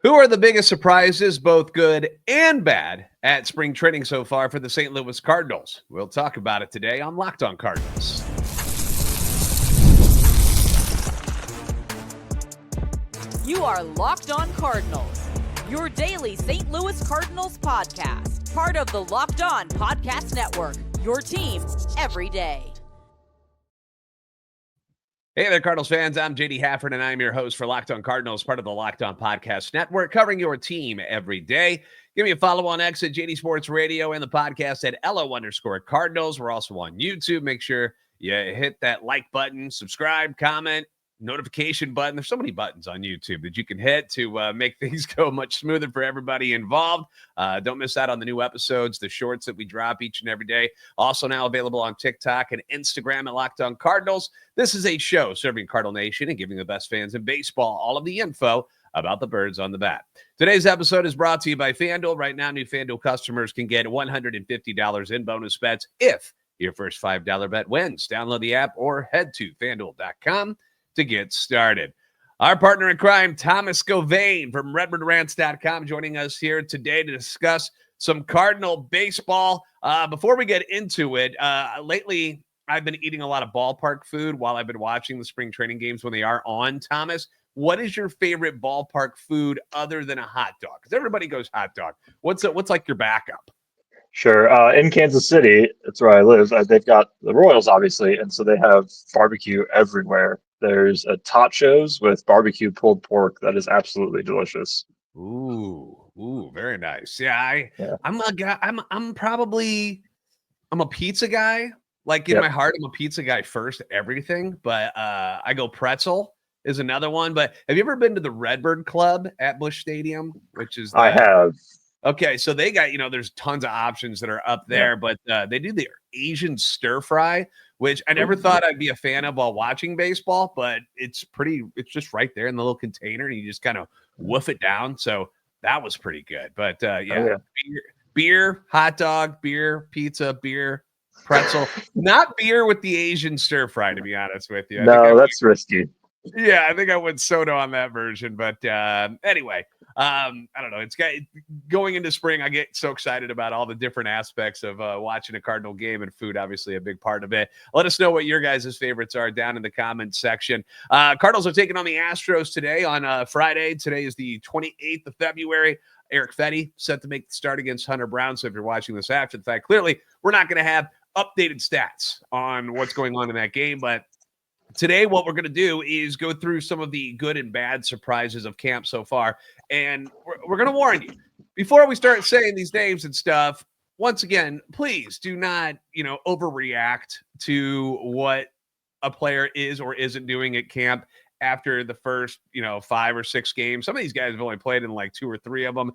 Who are the biggest surprises, both good and bad, at spring training so far for the St. Louis Cardinals? We'll talk about it today on Locked On Cardinals. You are Locked On Cardinals, your daily St. Louis Cardinals podcast. Part of the Locked On Podcast Network, your team every day. Hey there, Cardinals fans. I'm JD Hafford, and I'm your host for Locked On Cardinals, part of the Locked On Podcast Network, covering your team every day. Give me a follow on X at JD Sports Radio and the podcast at LO_Cardinals. We're also on YouTube. Make sure you hit that like button, subscribe, comment, notification button. There's so many buttons on YouTube that you can hit to make things go much smoother for everybody involved. Don't miss out on the new episodes, the shorts that we drop each and every day. Also now available on TikTok and Instagram at Locked On Cardinals. This is a show serving Cardinal Nation and giving the best fans in baseball all of the info about the birds on the bat. Today's episode is brought to you by FanDuel. Right now, new FanDuel customers can get $150 in bonus bets if your first $5 bet wins. Download the app or head to FanDuel.com to get started. Our partner in crime, Thomas Govain from RedbirdRants.com, joining us here today to discuss some Cardinal baseball. Before we get into it, lately I've been eating a lot of ballpark food while I've been watching the spring training games when they are on. Thomas, what is your favorite ballpark food other than a hot dog? Because everybody goes hot dog. What's like your backup? Sure. In Kansas City, that's where I live. They've got the Royals, obviously, and so they have barbecue everywhere. There's a Pistachios with barbecue pulled pork that is absolutely delicious. Ooh, very nice. Yeah, I'm a guy. I'm a pizza guy. Like in my heart, I'm a pizza guy first, everything. But I go pretzel is another one. But have you ever been to the Redbird Club at Busch Stadium? I have. Okay, so they got, there's tons of options that are up there, but they do the Asian stir fry, which I never thought I'd be a fan of while watching baseball, but it's just right there in the little container, and you just kind of woof it down. So that was pretty good. But beer, hot dog, beer, pizza, beer, pretzel, not beer with the Asian stir fry, to be honest with you. That's risky. Yeah, I think I went soda on that version, but anyway, I don't know. It's going into spring. I get so excited about all the different aspects of watching a Cardinal game, and food, obviously, a big part of it. Let us know what your guys' favorites are down in the comments section. Cardinals are taking on the Astros today on Friday. Today is the 28th of February. Eric Fetty set to make the start against Hunter Brown. So if you're watching this after the fact, clearly we're not going to have updated stats on what's going on in that game, but today, what we're going to do is go through some of the good and bad surprises of camp so far. And we're going to warn you, before we start saying these names and stuff, once again, please do not, overreact to what a player is or isn't doing at camp after the first, 5 or 6 games. Some of these guys have only played in like 2 or 3 of them.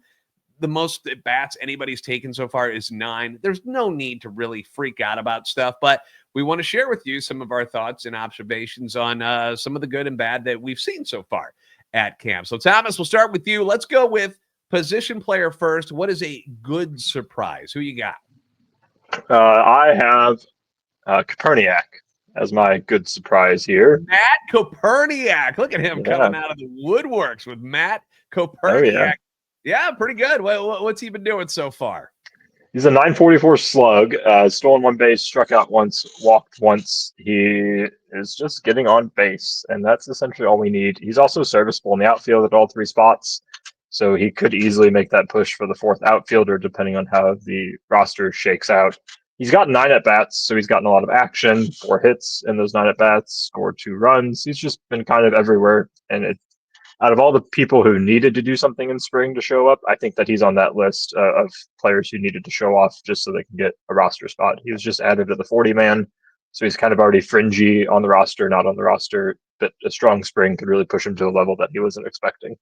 The most at bats anybody's taken so far is 9. There's no need to really freak out about stuff, but we want to share with you some of our thoughts and observations on some of the good and bad that we've seen so far at camp. So, Thomas, we'll start with you. Let's go with position player first. What is a good surprise? Who you got? I have Koperniak as my good surprise here. Matt Koperniak. Look at him coming out of the woodworks with Matt Koperniak. Yeah, pretty good. What's he been doing so far? He's a .944 slug, stolen 1 base, struck out once, walked once. He is just getting on base, and that's essentially all we need. He's also serviceable in the outfield at all 3 spots, so he could easily make that push for the 4th outfielder, depending on how the roster shakes out. He's got 9 at-bats, so he's gotten a lot of action, 4 hits in those 9 at-bats, scored 2 runs. He's just been kind of everywhere, and out of all the people who needed to do something in spring to show up, I think that he's on that list of players who needed to show off just so they can get a roster spot. He was just added to the 40-man, so he's kind of already fringy on the roster, not on the roster, but a strong spring could really push him to a level that he wasn't expecting.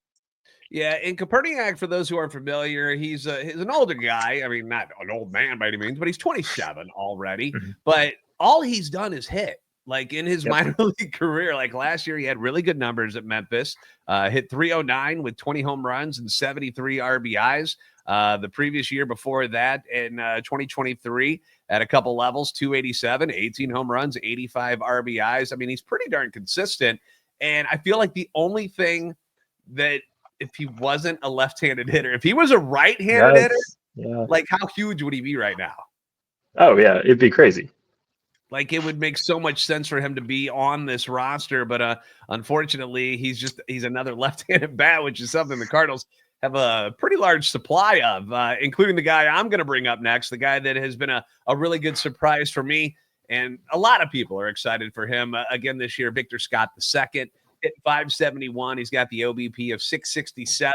Yeah, and Koperniak, for those who aren't familiar, he's an older guy. I mean, not an old man by any means, but he's 27 already. Mm-hmm. But all he's done is hit. Like in his minor league career, like last year, he had really good numbers at Memphis, hit .309 with 20 home runs and 73 RBIs. The previous year before that, in 2023, at a couple levels, 287, 18 home runs, 85 RBIs. I mean, he's pretty darn consistent. And I feel like the only thing that if he wasn't a left-handed hitter. If he was a right-handed hitter, yeah. like how huge would he be right now? Oh yeah, it'd be crazy. Like it would make so much sense for him to be on this roster, but unfortunately, he's another left-handed bat, which is something the Cardinals have a pretty large supply of, including the guy I'm going to bring up next, the guy that has been a really good surprise for me, and a lot of people are excited for him again this year. Victor Scott II hit 571. He's got the OBP of 667.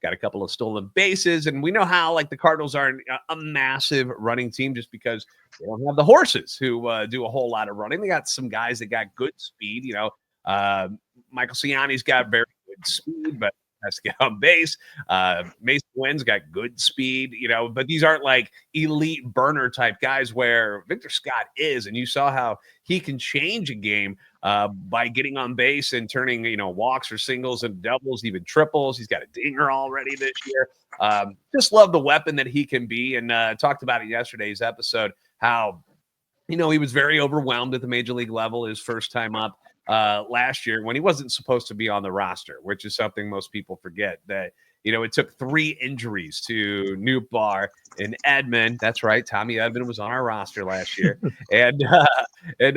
Got a couple of stolen bases, and we know how like the Cardinals are a massive running team just because they don't have the horses who do a whole lot of running. They got some guys that got good speed. Michael Ciani's got very good speed, but has to get on base. Mason Wynn's got good speed, but these aren't like elite burner type guys where Victor Scott is, and you saw how he can change a game by getting on base and turning, walks or singles and doubles, even triples. He's got a dinger already this year. Just love the weapon that he can be, and talked about it yesterday's episode, how, he was very overwhelmed at the major league level his first time up last year when he wasn't supposed to be on the roster, which is something most people forget, that it took 3 injuries to Nootbaar and Edman. That's right, Tommy Edman was on our roster last year, and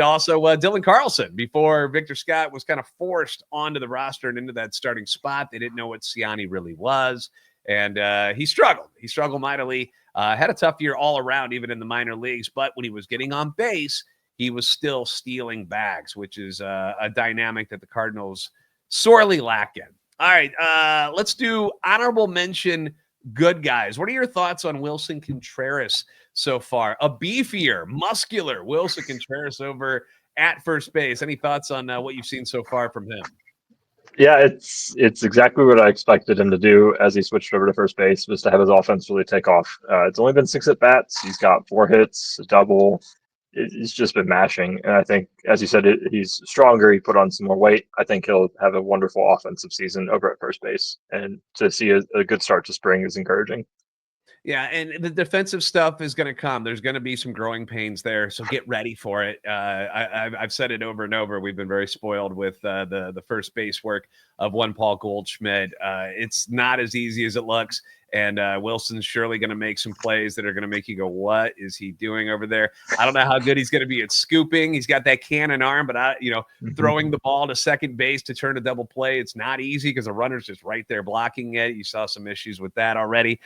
also Dylan Carlson before Victor Scott was kind of forced onto the roster and into that starting spot. They didn't know what Ciani really was, and he struggled. He struggled mightily. Had a tough year all around, even in the minor leagues. But when he was getting on base, he was still stealing bags, which is a dynamic that the Cardinals sorely lack in. All right, let's do honorable mention good guys. What are your thoughts on Wilson Contreras so far? A beefier, muscular Wilson Contreras over at first base. Any thoughts on what you've seen so far from him? Yeah, it's exactly what I expected him to do as he switched over to first base, was to have his offense really take off. It's only been 6 at bats. He's got 4 hits, a double. He's just been mashing, and I think, as you said, he's stronger. He put on some more weight. I think he'll have a wonderful offensive season over at first base, and to see a good start to spring is encouraging. Yeah, and the defensive stuff is going to come. There's going to be some growing pains there, so get ready for it. I've said it over and over. We've been very spoiled with the first base work of one Paul Goldschmidt. It's not as easy as it looks, and Wilson's surely going to make some plays that are going to make you go, what is he doing over there? I don't know how good he's going to be at scooping. He's got that cannon arm, but throwing the ball to second base to turn a double play, it's not easy because the runner's just right there blocking it. You saw some issues with that already.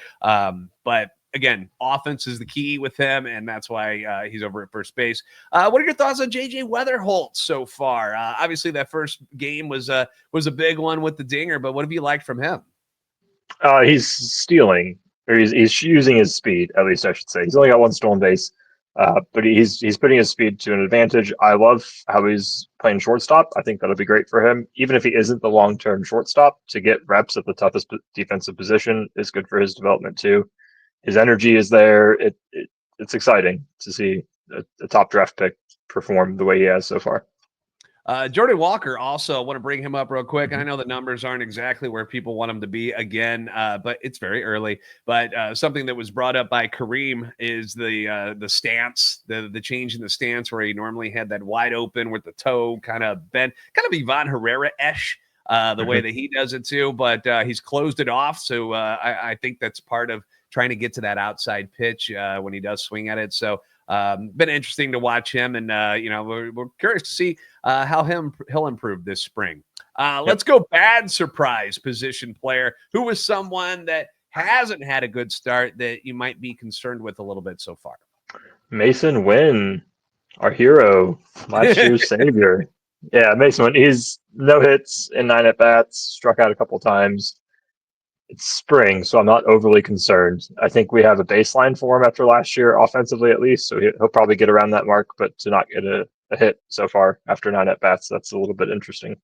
But again, offense is the key with him, and that's why he's over at first base. What are your thoughts on J.J. Weatherholt so far? Obviously, that first game was a big one with the dinger, but what have you liked from him? He's stealing, or he's using his speed, at least I should say. He's only got 1 stolen base, but he's putting his speed to an advantage. I love how he's playing shortstop. I think that'll be great for him. Even if he isn't the long-term shortstop, to get reps at the toughest defensive position is good for his development too. His energy is there. It's exciting to see a top draft pick perform the way he has so far. Jordan Walker, also, I want to bring him up real quick. I know the numbers aren't exactly where people want him to be again, but it's very early. But something that was brought up by Kareem is the stance, the change in the stance, where he normally had that wide open with the toe kind of bent, kind of Ivan Herrera-esque, the way that he does it too. But he's closed it off, so I think that's part of trying to get to that outside pitch when he does swing at it. So been interesting to watch him, and we're curious to see how he'll improve this spring. Let's go bad surprise position player. Who was someone that hasn't had a good start that you might be concerned with a little bit so far? Mason Wynn, our hero, last year's savior. Yeah, Mason Wynn. He's no hits in 9 at bats, struck out a couple times. It's spring, so I'm not overly concerned. I think we have a baseline for him after last year, offensively at least, so he'll probably get around that mark, but to not get a hit so far after 9 at-bats, that's a little bit interesting.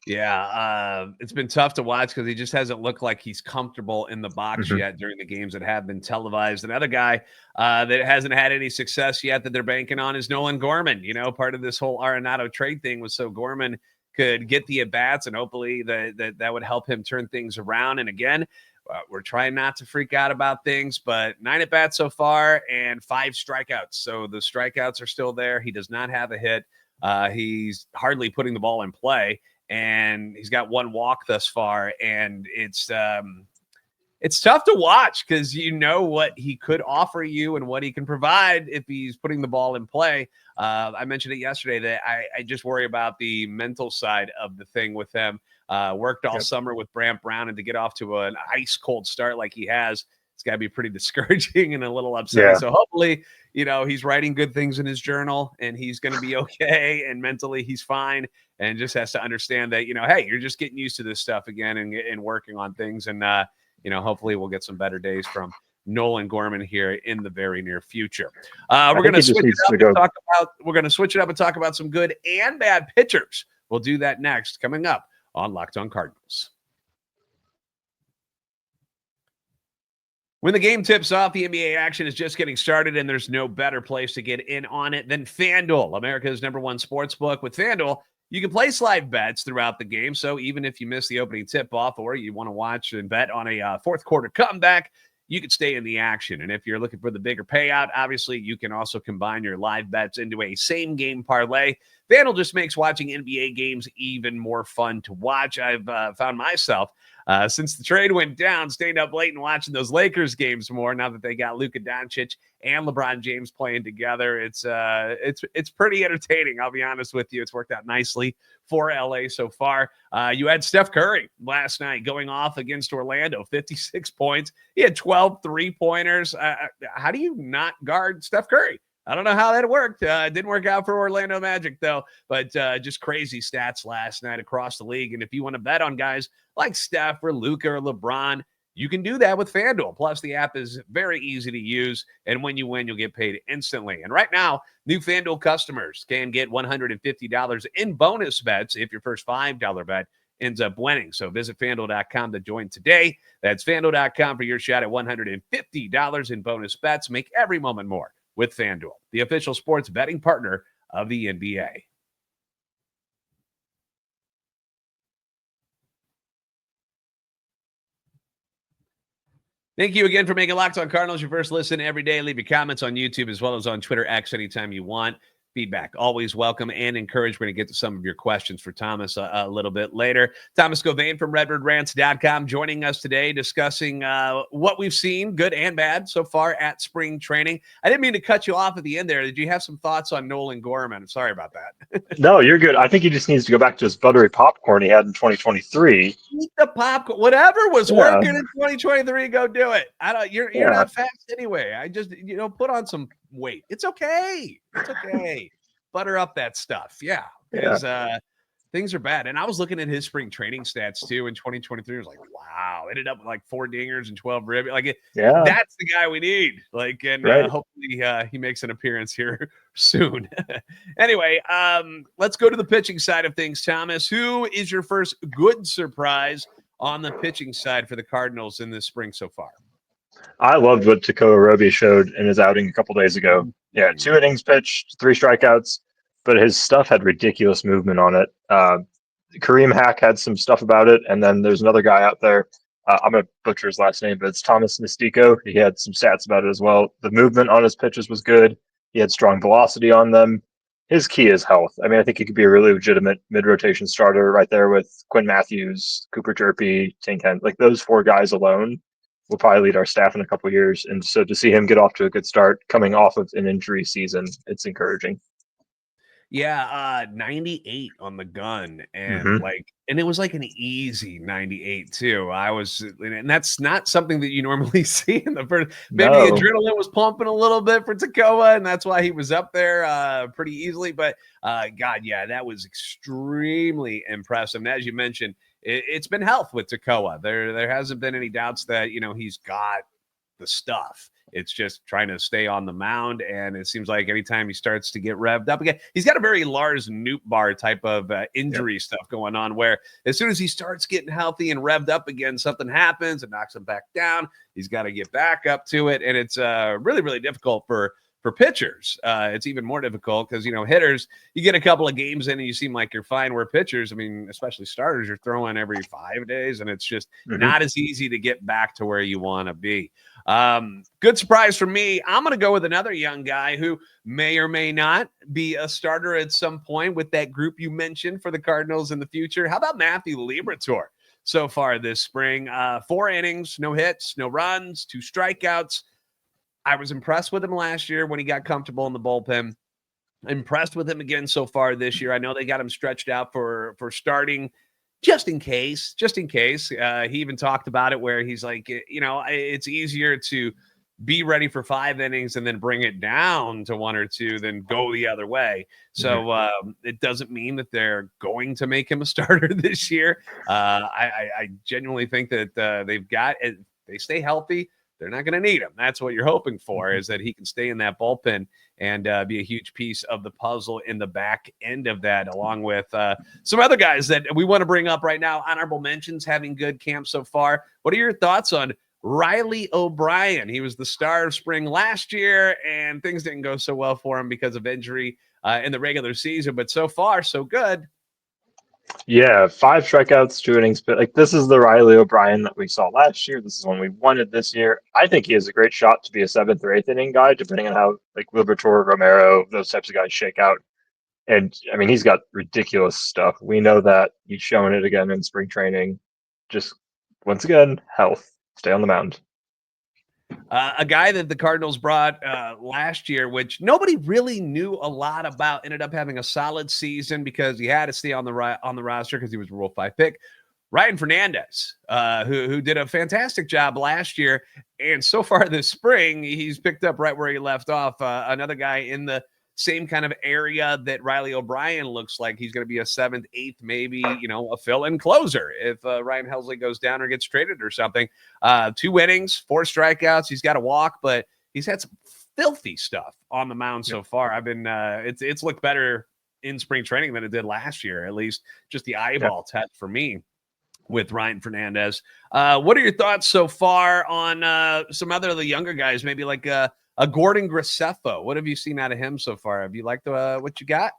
Yeah, it's been tough to watch because he just hasn't looked like he's comfortable in the box yet during the games that have been televised. Another guy that hasn't had any success yet that they're banking on is Nolan Gorman. Part of this whole Arenado trade thing was so Gorman could get the at-bats, and hopefully that would help him turn things around. And again, we're trying not to freak out about things, but 9 at-bats so far and 5 strikeouts. So the strikeouts are still there. He does not have a hit. He's hardly putting the ball in play. and he's got one walk thus far, and it's tough to watch because you know what he could offer you and what he can provide if he's putting the ball in play. I mentioned it yesterday that I just worry about the mental side of the thing with him. Worked all summer with Brant Brown, and to get off to an ice cold start like he has, it's got to be pretty discouraging and a little upsetting. Yeah. So hopefully, he's writing good things in his journal and he's going to be okay. And mentally he's fine, and just has to understand that, hey, you're just getting used to this stuff again and working on things. And, hopefully we'll get some better days from Nolan Gorman here in the very near future. We're going to switch it up and talk about some good and bad pitchers. We'll do that next, coming up on Locked On Cardinals. When the game tips off, the NBA action is just getting started, and there's no better place to get in on it than FanDuel, America's #1 sports book. With FanDuel, you can place live bets throughout the game, so even if you miss the opening tip-off or you want to watch and bet on a fourth quarter comeback, you can stay in the action. And if you're looking for the bigger payout, obviously you can also combine your live bets into a same-game parlay. FanDuel just makes watching NBA games even more fun to watch. I've found myself, since the trade went down, staying up late and watching those Lakers games more now that they got Luka Doncic and LeBron James playing together. It's pretty entertaining, I'll be honest with you. It's worked out nicely for LA so far. You had Steph Curry last night going off against Orlando, 56 points. He had 12 3-pointers. How do you not guard Steph Curry? I don't know how that worked. It didn't work out for Orlando Magic, though. But just crazy stats last night across the league. And if you want to bet on guys like Steph or Luka or LeBron, you can do that with FanDuel. Plus, the app is very easy to use. And when you win, you'll get paid instantly. And right now, new FanDuel customers can get $150 in bonus bets if your first $5 bet ends up winning. So visit FanDuel.com to join today. That's FanDuel.com for your shot at $150 in bonus bets. Make every moment more with FanDuel, the official sports betting partner of the NBA. Thank you again for making Locked On Cardinals your first listen every day. Leave your comments on YouTube as well as on Twitter X anytime you want. Feedback always welcome and encouraged. We're going to get to some of your questions for Thomas a little bit later. Thomas Govain from RedbirdRants.com joining us today, discussing what we've seen, good and bad, so far at spring training. I didn't mean to cut you off at the end there. Did you have some thoughts on Nolan Gorman? Sorry about that. No, you're good. I think he just needs to go back to his buttery popcorn he had in 2023. Eat the popcorn. Whatever was working in 2023, go do it. You're not fast anyway. I just put on some weight. It's okay. It's okay. Butter up that stuff. Yeah. Because things are bad. And I was looking at his spring training stats too in 2023. I was like, wow. Ended up with like 4 dingers and 12 ribs. That's the guy we need. Hopefully he makes an appearance here soon. Anyway, let's go to the pitching side of things, Thomas. Who is your first good surprise on the pitching side for the Cardinals in this spring so far? I loved what Tekoa Roby showed in his outing a couple days ago. Yeah, 2 innings pitched, 3 strikeouts, but his stuff had ridiculous movement on it. Kareem Hack had some stuff about it, and then there's another guy out there. I'm going to butcher his last name, but it's Thomas Nistico. He had some stats about it as well. The movement on his pitches was good. He had strong velocity on them. His key is health. I mean, I think he could be a really legitimate mid-rotation starter right there with Quinn Matthews, Cooper Jerpy, Tank Hen. Like those 4 guys alone will probably lead our staff in a couple of years. And so to see him get off to a good start coming off of an injury season, it's encouraging. Yeah, 98 on the gun, and and it was like an easy 98 too. And that's not something that you normally see in the first. Maybe the adrenaline was pumping a little bit for Tekoa, and that's why he was up there pretty easily. But that was extremely impressive. And as you mentioned, it's been health with Tekoa. There hasn't been any doubts that he's got the stuff. It's just trying to stay on the mound, and it seems like anytime he starts to get revved up again, he's got a very Lars Nootbaar type of injury stuff going on, where as soon as he starts getting healthy and revved up again, something happens and knocks him back down. He's got to get back up to it, and it's really, really difficult for for pitchers, it's even more difficult because, hitters, you get a couple of games in and you seem like you're fine, where pitchers, I mean, especially starters, you're throwing every 5 days, and it's just not as easy to get back to where you want to be. Good surprise for me. I'm going to go with another young guy who may or may not be a starter at some point with that group you mentioned for the Cardinals in the future. How about Matthew Liberatore so far this spring? 4 innings, no hits, no runs, 2 strikeouts. I was impressed with him last year when he got comfortable in the bullpen. Impressed with him again so far this year. I know they got him stretched out for starting just in case. He even talked about it where he's like, it's easier to be ready for 5 innings and then bring it down to 1 or 2 than go the other way. So it doesn't mean that they're going to make him a starter this year. I genuinely think that if they stay healthy, they're not going to need him. That's what you're hoping for, is that he can stay in that bullpen and be a huge piece of the puzzle in the back end of that, along with some other guys that we want to bring up right now. Honorable mentions, having good camp so far. What are your thoughts on Riley O'Brien? He was the star of spring last year, and things didn't go so well for him because of injury in the regular season, but so far, so good. Yeah, 5 strikeouts, 2 innings. But this is the Riley O'Brien that we saw last year. This is one we wanted this year. I think he has a great shot to be a 7th or 8th inning guy, depending on how Liberatore, Romero, those types of guys shake out. And I mean, he's got ridiculous stuff. We know that. He's showing it again in spring training. Just once again, health. Stay on the mound. A guy that the Cardinals brought last year, which nobody really knew a lot about, ended up having a solid season because he had to stay on the roster because he was a Rule 5 pick. Ryan Fernandez, who did a fantastic job last year, and so far this spring, he's picked up right where he left off. Another guy in the same kind of area that Riley O'Brien looks like he's going to be a 7th, 8th, maybe, a fill-in closer if Ryan Helsley goes down or gets traded or something. 2 innings, 4 strikeouts. He's got a walk, but he's had some filthy stuff on the mound so far. I've been, it's looked better in spring training than it did last year, at least just the eyeball test for me with Ryan Fernandez. What are your thoughts so far on some other of the younger guys, maybe like a Gordon Graceffo? What have you seen out of him so far? Have you liked what you got?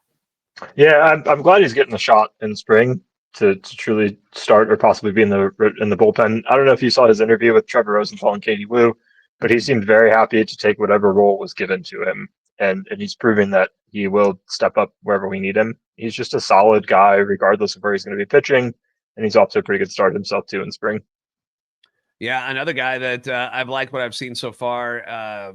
Yeah, I'm glad he's getting a shot in spring to truly start or possibly be in the bullpen. I don't know if you saw his interview with Trevor Rosenthal and Katie Woo, but he seemed very happy to take whatever role was given to him, and he's proving that he will step up wherever we need him. He's just a solid guy, regardless of where he's going to be pitching, and he's off to a pretty good start himself too in spring. Yeah, another guy that I've liked what I've seen so far.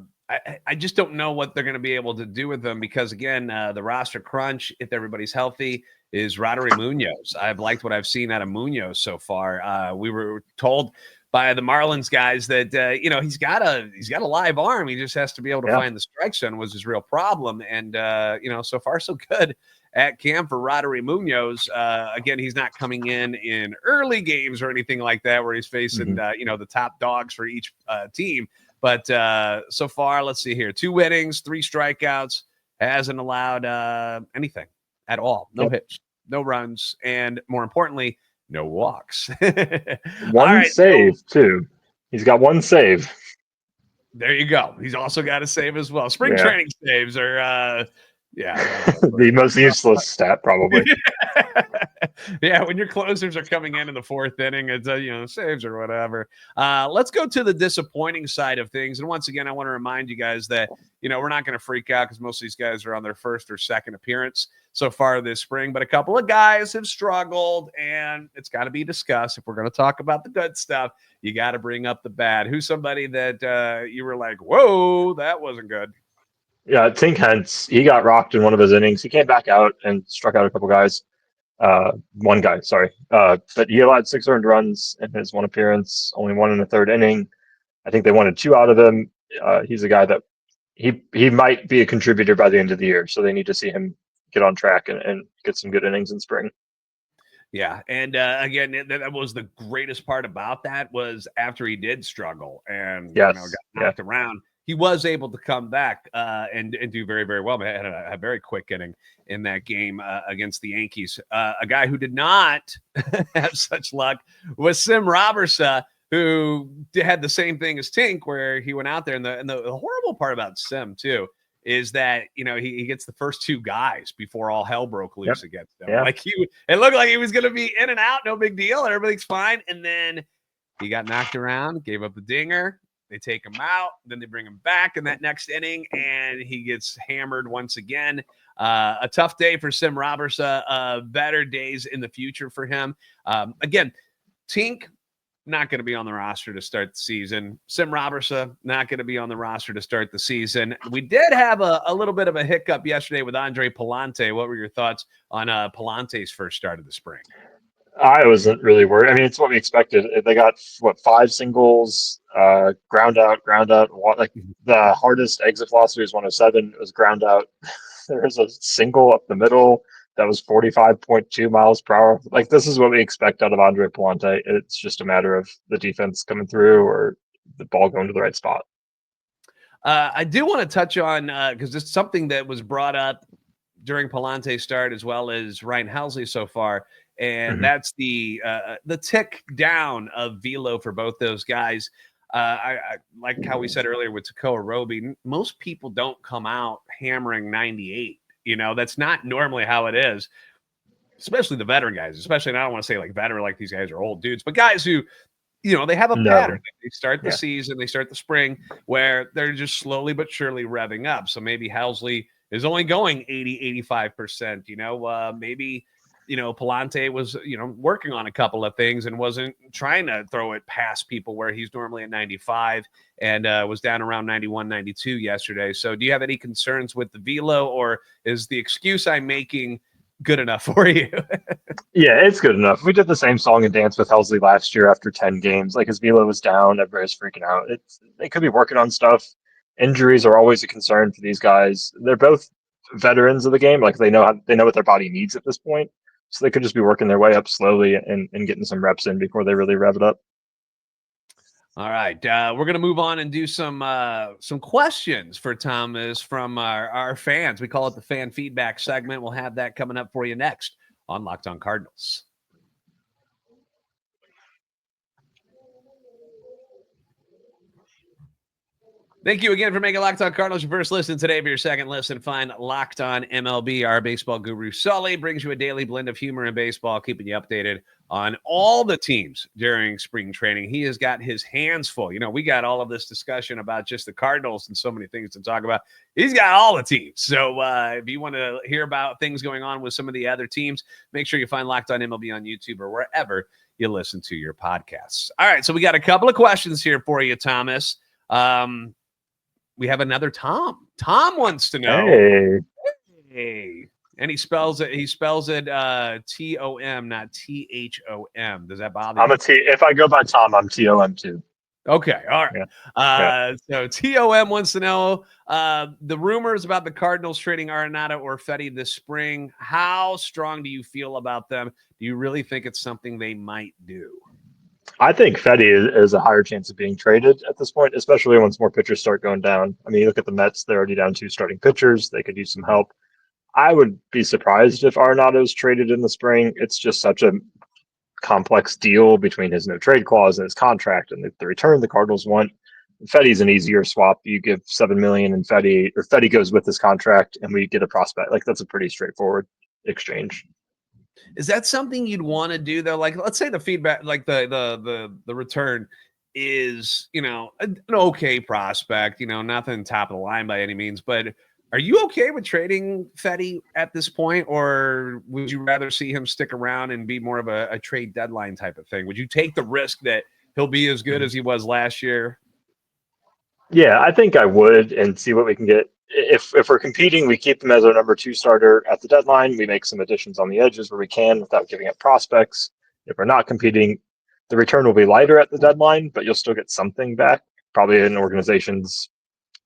I just don't know what they're going to be able to do with them because, again, the roster crunch, if everybody's healthy, is Roddery Munoz. I've liked what I've seen out of Munoz so far. We were told by the Marlins guys that, he's got a live arm. He just has to be able to find the strike zone was his real problem. And, so far so good at camp for Roddery Munoz. Again, he's not coming in early games or anything like that where he's facing, the top dogs for each team. But so far, let's see here. 2 innings, 3 strikeouts, hasn't allowed anything at all. No hits, no runs, and more importantly, no walks. One save, too. He's got 1 save. There you go. He's also got a save as well. Spring training saves are, the most useless stat, probably. Yeah, when your closers are coming in the 4th inning, it's saves or whatever. Let's go to the disappointing side of things. And once again, I want to remind you guys that we're not going to freak out because most of these guys are on their 1st or 2nd appearance so far this spring. But a couple of guys have struggled, and it's got to be discussed. If we're going to talk about the good stuff, you got to bring up the bad. Who's somebody that you were like, whoa, that wasn't good? Yeah, Tink Hence, he got rocked in one of his innings. He came back out and struck out a couple guys. One guy, sorry. But he allowed 6 earned runs in his 1 appearance, only 1 in the 3rd inning. I think they wanted 2 out of him. He's a guy that he might be a contributor by the end of the year, so they need to see him get on track and get some good innings in spring. Yeah, and again, that was the greatest part about that was after he did struggle and got knocked around, he was able to come back and do very, very well. Had a very quick inning in that game against the Yankees. A guy who did not have such luck was Sim Robertson, who had the same thing as Tink, where he went out there. And the horrible part about Sim, too, is that, he gets the first two guys before all hell broke loose against them. Yeah. Like it looked like he was going to be in and out, no big deal, and everything's fine. And then he got knocked around, gave up the dinger. They take him out, then they bring him back in that next inning, and he gets hammered once again. A tough day for Sim Robertson. Better days in the future for him. Again, Tink, not going to be on the roster to start the season. Sim Robertson, not going to be on the roster to start the season. We did have a little bit of a hiccup yesterday with Andre Palante. What were your thoughts on Palante's first start of the spring? I wasn't really worried. I mean, it's what we expected. They got 5 singles, ground out. Like the hardest exit velocity was 107. It was ground out. There was a single up the middle that was 45.2 miles per hour. Like, this is what we expect out of Andre Palante. It's just a matter of the defense coming through or the ball going to the right spot. I do want to touch on, because it's something that was brought up during Palante's start as well as Ryan Helsley so far. And that's the tick down of velo for both those guys. I like how we said earlier with Tekoa Roby, most people don't come out hammering 98. That's not normally how it is, especially the veteran guys, and I don't want to say like veteran, like these guys are old dudes, but guys who, they have a pattern. They start the season, they start the spring where they're just slowly but surely revving up. So maybe Helsley is only going 80, 85%, maybe, Palante was, working on a couple of things and wasn't trying to throw it past people where he's normally at 95 and was down around 91, 92 yesterday. So do you have any concerns with the velo, or is the excuse I'm making good enough for you? Yeah, it's good enough. We did the same song and dance with Helsley last year after 10 games. Like, his velo was down. Everybody's freaking out. They could be working on stuff. Injuries are always a concern for these guys. They're both veterans of the game. Like, they know what their body needs at this point. So they could just be working their way up slowly and getting some reps in before they really rev it up. All right. We're going to move on and do some questions for Thomas from our fans. We call it the fan feedback segment. We'll have that coming up for you next on Locked On Cardinals. Thank you again for making Locked On Cardinals your first listen today. For your second listen, find Locked On MLB. Our baseball guru, Sully, brings you a daily blend of humor and baseball, keeping you updated on all the teams during spring training. He has got his hands full. We got all of this discussion about just the Cardinals and so many things to talk about. He's got all the teams. So if you want to hear about things going on with some of the other teams, make sure you find Locked On MLB on YouTube or wherever you listen to your podcasts. All right, so we got a couple of questions here for you, Thomas. We have another Tom. Tom wants to know. Hey. And he spells it Tom, not THOM. Does that bother you? I'm a T. If I go by Tom, I'm TOM too. Okay. All right. So TOM wants to know the rumors about the Cardinals trading Arenado or Fetty this spring. How strong do you feel about them? Do you really think it's something they might do? I think Fetty is a higher chance of being traded at this point, especially once more pitchers start going down. I mean, you look at the Mets; they're already down 2 starting pitchers. They could use some help. I would be surprised if Arenado's traded in the spring. It's just such a complex deal between his no trade clause and his contract and the return the Cardinals want. Fetty's an easier swap. You give $7 million and Fetty goes with his contract, and we get a prospect. Like, that's a pretty straightforward exchange. Is that something you'd want to do though? Like, let's say the feedback, like the return is, an okay prospect, nothing top of the line by any means, but are you okay with trading Fetty at this point, or would you rather see him stick around and be more of a trade deadline type of thing? Would you take the risk that he'll be as good as he was last year? Yeah, I think I would, and see what we can get. If we're competing, we keep him as our number 2 starter at the deadline. We make some additions on the edges where we can without giving up prospects. If we're not competing, the return will be lighter at the deadline, but you'll still get something back, probably an organization's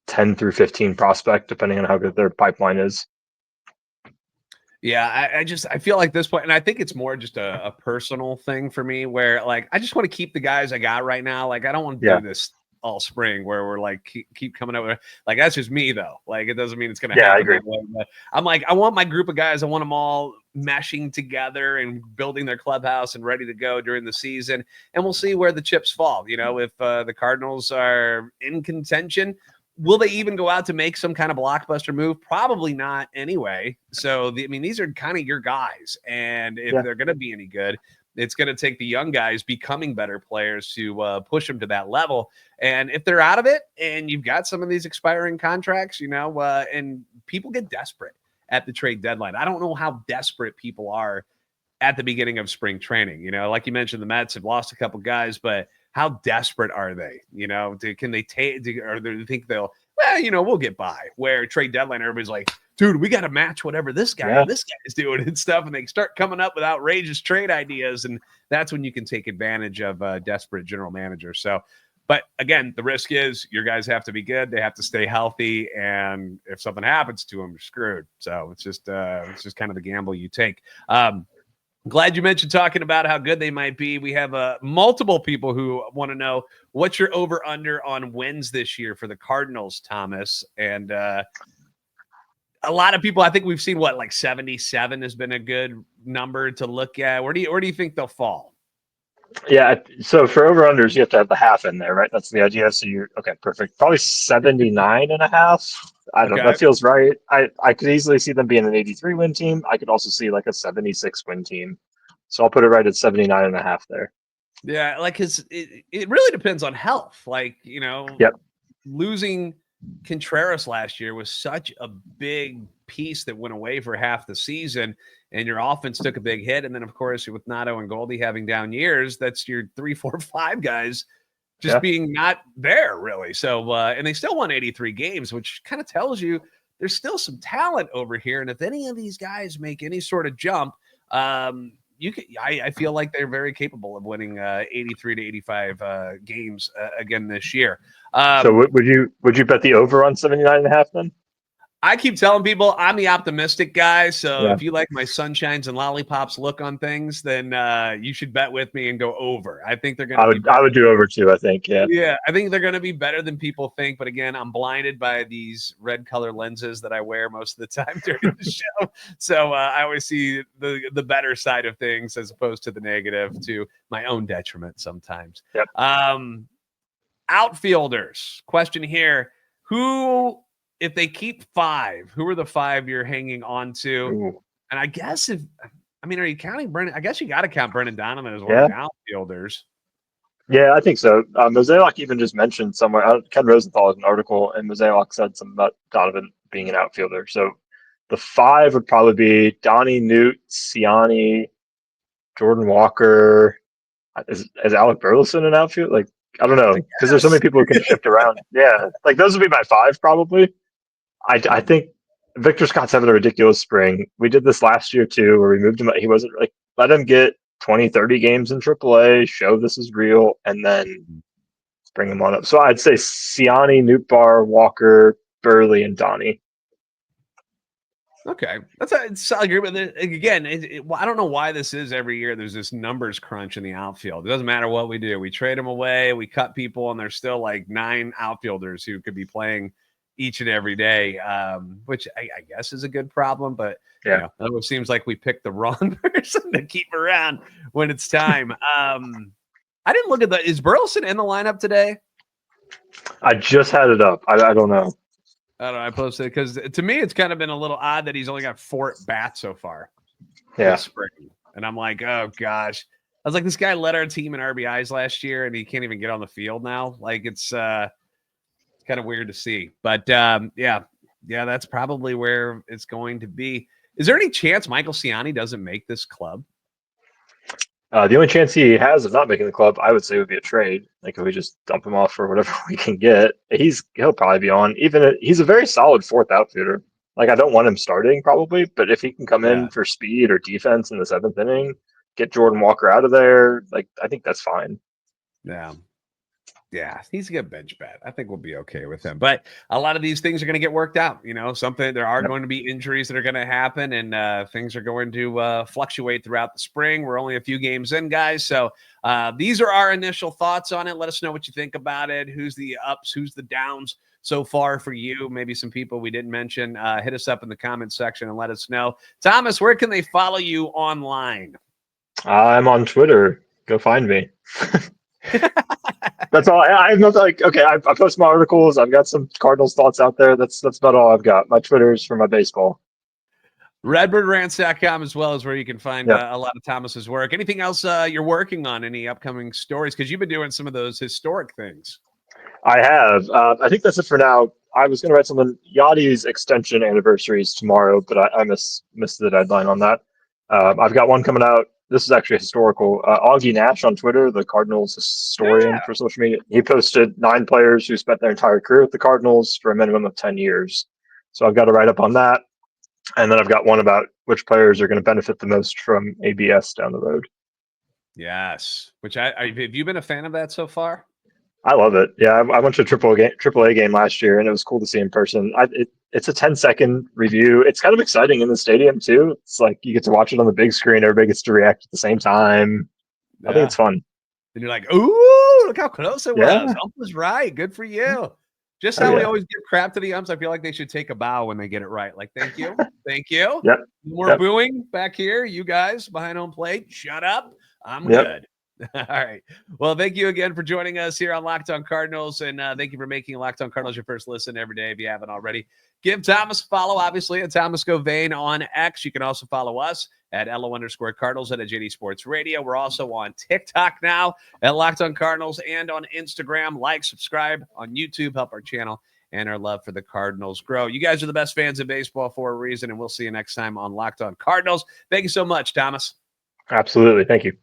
10 through 15 prospect, depending on how good their pipeline is. Yeah, I feel like this point, and I think it's more just a personal thing for me where, like, I just want to keep the guys I got right now. Like, I don't want to do this all spring where we're like keep coming up with, like, that's just me though. Like, it doesn't mean it's going to happen. I agree. That way, but I'm like, I want my group of guys, I want them all meshing together and building their clubhouse and ready to go during the season. And we'll see where the chips fall. If the Cardinals are in contention, will they even go out to make some kind of blockbuster move? Probably not anyway. So, these are kind of your guys. And if they're going to be any good, it's going to take the young guys becoming better players to push them to that level. And if they're out of it and you've got some of these expiring contracts, and people get desperate at the trade deadline. I don't know how desperate people are at the beginning of spring training. Like you mentioned, the Mets have lost a couple guys, but how desperate are they? Can they take, or do they think they'll, we'll get by? Where trade deadline, everybody's like, dude, we got to match whatever this guy is doing and stuff. And they start coming up with outrageous trade ideas. And that's when you can take advantage of desperate general managers. So, but again, the risk is your guys have to be good. They have to stay healthy. And if something happens to them, you're screwed. So it's just kind of the gamble you take. Glad you mentioned talking about how good they might be. We have multiple people who want to know what's your over-under on wins this year for the Cardinals, Thomas. And a lot of people, I think we've seen like 77 has been a good number to look at. Where do you think they'll fall? Yeah, so for over-unders, you have to have the half in there, right? That's the idea. So okay, perfect. Probably 79 and a half. I don't know. That feels right. I could easily see them being an 83 win team. I could also see like a 76 win team. So I'll put it right at 79 and a half there. Yeah, like it really depends on health. Like, losing Contreras last year was such a big piece that went away for half the season, and your offense took a big hit. And then, of course, with Nato and Goldie having down years, that's your 3, 4, 5 guys just being not there, really. So, and they still won 83 games, which kind of tells you there's still some talent over here. And if any of these guys make any sort of jump, I feel like they're very capable of winning 83 to 85 games again this year. So would you bet the over on 79 and a half then? I keep telling people I'm the optimistic guy. So if you like my sunshines and lollipops look on things, then you should bet with me and go over. I think they're going to I would do over too, I think. Yeah, I think they're going to be better than people think. But again, I'm blinded by these red color lenses that I wear most of the time during the show. So I always see the better side of things as opposed to the negative, to my own detriment sometimes. Yep. Outfielders. Question here. If they keep 5, who are the 5 you're hanging on to? Ooh. And I guess are you counting Brennan? I guess you got to count Brendan Donovan as one of the outfielders. Yeah, I think so. Mosaic even just mentioned somewhere, Ken Rosenthal has an article, and Mosaic said something about Donovan being an outfielder. So the 5 would probably be Donnie, Newt, Ciani, Jordan Walker. Is Alec Burleson an outfield? Like, I don't know, because there's so many people who can shift around. Yeah, like those would be my 5 probably. I think Victor Scott's having a ridiculous spring. We did this last year too, where we moved him. He wasn't like, let him get 20, 30 games in AAA, show this is real, and then bring him on up. So I'd say Ciani, Nootbaar, Walker, Burley, and Donnie. Okay, I agree with it. Again, I don't know why this is every year. There's this numbers crunch in the outfield. It doesn't matter what we do. We trade them away, we cut people, and there's still like 9 outfielders who could be playing each and every day, which I guess is a good problem. But it always seems like we pick the wrong person to keep around when it's time. I didn't look at that. Is Burleson in the lineup today? I just had it up. I don't know. I don't know. I posted it because to me, it's kind of been a little odd that he's only got 4 at bats so far. Yeah. This spring. And I'm like, oh gosh. I was like, this guy led our team in RBIs last year and he can't even get on the field now. Like it's kind of weird to see. But that's probably where it's going to be. Is there any chance Michael Ciani doesn't make this club? The only chance he has of not making the club, I would say, would be a trade. Like if we just dump him off for whatever we can get, he'll probably be on. He's a very solid 4th outfielder. Like I don't want him starting probably, but if he can come in for speed or defense in the 7th inning, get Jordan Walker out of there, like I think that's fine. Yeah, he's a good bench bat. I think we'll be okay with him. But a lot of these things are going to get worked out. There are going to be injuries that are going to happen, and things are going to fluctuate throughout the spring. We're only a few games in, guys. So these are our initial thoughts on it. Let us know what you think about it. Who's the ups? Who's the downs so far for you? Maybe some people we didn't mention. Hit us up in the comments section and let us know. Thomas, where can they follow you online? I'm on Twitter. Go find me. That's all. I have nothing. Like, okay, I post my articles. I've got some Cardinals thoughts out there. That's about all I've got. My Twitter's for my baseball. RedbirdRants.com as well as where you can find Yep. a lot of Thomas's work. Anything else you're working on? Any upcoming stories? Because you've been doing some of those historic things. I have. I think that's it for now. I was going to write something. Yachty's extension anniversary is tomorrow, but I missed the deadline on that. I've got one coming out. This is actually historical. Augie Nash on Twitter, the Cardinals historian for social media, he posted 9 players who spent their entire career with the Cardinals for a minimum of 10 years. So I've got to write up on that. And then I've got one about which players are going to benefit the most from ABS down the road. Yes. Which have you been a fan of that so far? I love it. Yeah, I went to a AAA game last year, and it was cool to see in person. It's a 10-second review. It's kind of exciting in the stadium too. It's like you get to watch it on the big screen. Everybody gets to react at the same time. Yeah. I think it's fun. And you're like, ooh, look how close it was. Yeah. Ump was right. Good for you. Just how we always give crap to the umps. I feel like they should take a bow when they get it right. Like, thank you. Thank you. Yep. More booing back here. You guys behind home plate, shut up. I'm good. All right. Well, thank you again for joining us here on Locked On Cardinals. And thank you for making Locked On Cardinals your first listen every day if you haven't already. Give Thomas a follow, obviously, at Thomas Govain on X. You can also follow us at @LO_Cardinals and at JD Sports Radio. We're also on TikTok now at Locked On Cardinals and on Instagram. Like, subscribe on YouTube, help our channel and our love for the Cardinals grow. You guys are the best fans of baseball for a reason, and we'll see you next time on Locked On Cardinals. Thank you so much, Thomas. Absolutely. Thank you.